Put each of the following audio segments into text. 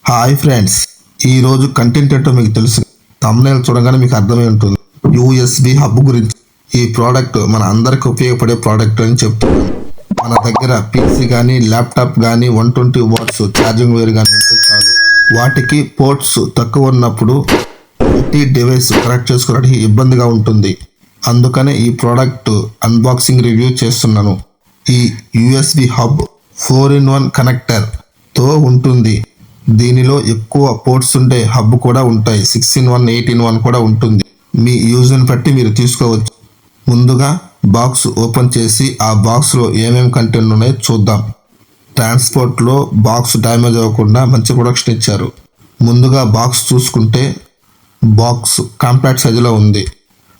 Hi friends, ఈరోజు content ఏంటో మీకు తెలుసు. థంబ్నెయిల్ చూడగానే మీకు అర్థమై ఉంటుంది. USB హబ్ గురించి. ఈ ప్రోడక్ట్ మన అందరికి ఉపయోగపడే ప్రోడక్ట్ అని చెప్తున్నాను. మన దగ్గర PC కానీ ల్యాప్టాప్ కానీ 120 వాట్స్ ఛార్జింగ్ వైర్ కానీ ఉంటే చాలు. వాటికి పోర్ట్స్ తక్కువ ఉన్నప్పుడు ప్రతి డివైస్ కనెక్ట్ చేసుకోవడానికి ఇబ్బందిగా ఉంటుంది. అందుకనే ఈ ప్రోడక్ట్ అన్బాక్సింగ్ రివ్యూ చేస్తున్నాను. ఈ USB హబ్ 4-in-1 కనెక్టర్తో ఉంటుంది. దీనిలో ఎక్కువ పోర్ట్స్ ఉండే హబ్ కూడా ఉంటాయి. 6-in-1, 8-in-1 కూడా ఉంటుంది. మీ యూజ్ని బట్టి మీరు తీసుకోవచ్చు. ముందుగా బాక్స్ ఓపెన్ చేసి ఆ బాక్స్లో ఏమేమి కంటెంట్ ఉన్నాయో చూద్దాం. ట్రాన్స్పోర్ట్లో బాక్స్ డ్యామేజ్ అవ్వకుండా మంచి ప్రొడక్షన్ ఇచ్చారు. ముందుగా బాక్స్ చూసుకుంటే బాక్స్ కాంపాక్ట్ సైజులో ఉంది.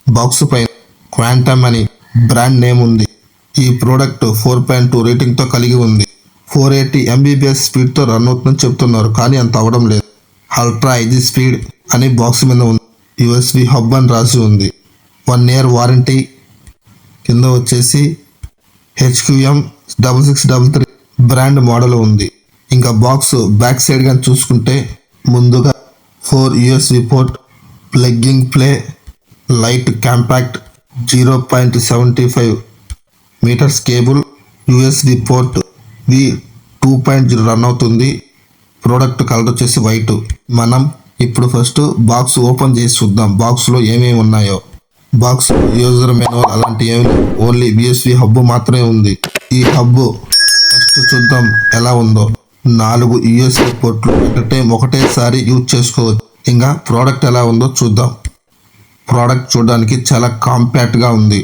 బాక్స్ పైన క్వాంటమ్ అని బ్రాండ్ నేమ్ ఉంది. ఈ ప్రోడక్ట్ 4.2 రేటింగ్తో కలిగి ఉంది. 480 Mbps స్పీడ్తో రన్ అవుతుందని చెప్తున్నారు, కానీ అంత అవడం లేదు. అల్ట్రా హై స్పీడ్ అని బాక్స్ మీద ఉంది. USB హబ్ అని రాసి ఉంది. 1 year వారంటీ. కింద వచ్చేసి HQM 6633 బ్రాండ్ మోడల్ ఉంది. ఇంకా బాక్స్ బ్యాక్ సైడ్ కానీ చూసుకుంటే ముందుగా 4 USB port, plugging play, light compact, 0.75 metres cable, USB port V2.0 run అవుతుంది. ప్రోడక్ట్ కలర్ వచ్చేసి వైట్. మనం ఇప్పుడు ఫస్ట్ బాక్స్ ఓపెన్ చేసి చూద్దాం బాక్స్లో ఏమేమి ఉన్నాయో. బాక్స్ యూజర్ మాన్యువల్ అలాంటి ఏమి లేవు. ఓన్లీ USB హబ్ మాత్రమే ఉంది. ఈ హబ్ ఫస్ట్ చూద్దాం ఎలా ఉందో. 4 USB పోర్ట్లు ఒకటేసారి యూజ్ చేసుకోవచ్చు. ఇంకా ప్రోడక్ట్ ఎలా ఉందో చూద్దాం. ప్రోడక్ట్ చూడడానికి చాలా కాంపాక్ట్గా ఉంది.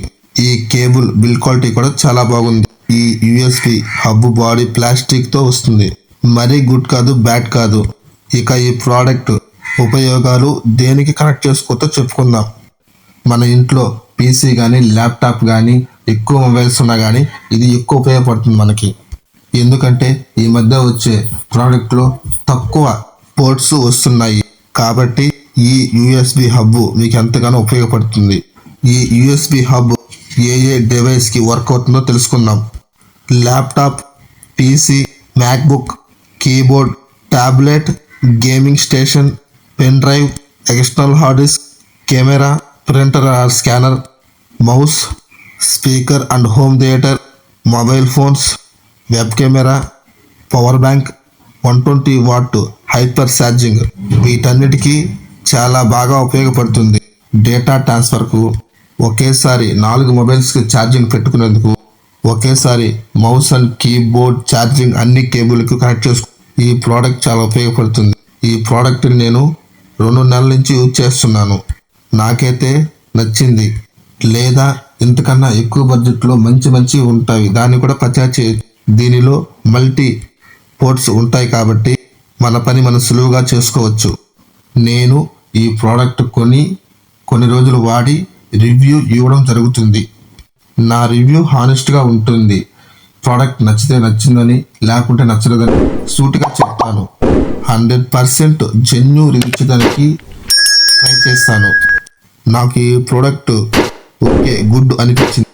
ఈ కేబుల్ బిల్డ్ క్వాలిటీ కూడా చాలా బాగుంది. ఈ USB హబ్ బాడీ ప్లాస్టిక్తో వస్తుంది. మరీ గుడ్ కాదు, బ్యాడ్ కాదు. ఇక ఈ ప్రోడక్ట్ ఉపయోగాలు దేనికి కనెక్ట్ చేసుకోవచ్చో చెప్పుకుందాం. మన ఇంట్లో PC కానీ ల్యాప్టాప్ కానీ ఎక్కువ మొబైల్స్ ఉన్నా కానీ ఇది ఎక్కువ ఉపయోగపడుతుంది మనకి. ఎందుకంటే ఈ మధ్య వచ్చే ప్రోడక్ట్లో తక్కువ పోర్ట్స్ వస్తున్నాయి. కాబట్టి ఈ USB హబ్ మీకు ఎంతగానో ఉపయోగపడుతుంది. ఈ USB హబ్ ఏ డివైస్కి వర్క్ అవుతుందో తెలుసుకుందాం. Laptop, PC, MacBook, keyboard, tablet, gaming station, pen drive, external hard disk, camera, printer or scanner, mouse, speaker and home theatre, mobile phones, web camera, power bank, 120 watt hyper charging. వీటన్నిటికీ చాలా బాగా ఉపయోగపడుతుంది. Data ట్రాన్స్ఫర్కు, ఒకేసారి 4 మొబైల్స్కి charging పెట్టుకునేందుకు, ఒకేసారి mouse and keyboard charging అన్ని కేబుల్కి connect చేసుకో. ఈ product చాలా ఉపయోగపడుతుంది. ఈ ప్రోడక్ట్ని నేను 2 నెలల నుంచి యూజ్ చేస్తున్నాను. నాకైతే నచ్చింది. లేదా ఇంతకన్నా ఎక్కువ బడ్జెట్లో మంచి ఉంటాయి, దాన్ని కూడా పర్చేజ్ చేయొచ్చు. దీనిలో మల్టీ పోర్ట్స్ ఉంటాయి కాబట్టి మన పని మనం సులువుగా చేసుకోవచ్చు. నేను ఈ ప్రోడక్ట్ కొన్ని రోజులు వాడి రివ్యూ ఇవ్వడం జరుగుతుంది. నా రివ్యూ హానెస్ట్గా ఉంటుంది. ప్రోడక్ట్ నచ్చితే నచ్చిందని, లేకుంటే నచ్చలేదని సూటిగా చెప్తాను. 100% జెన్యూన్ రివ్యూ ఇచ్చడానికి ట్రై చేస్తాను. నాకు ఈ ప్రోడక్ట్ ఓకే గుడ్ అనిపించింది.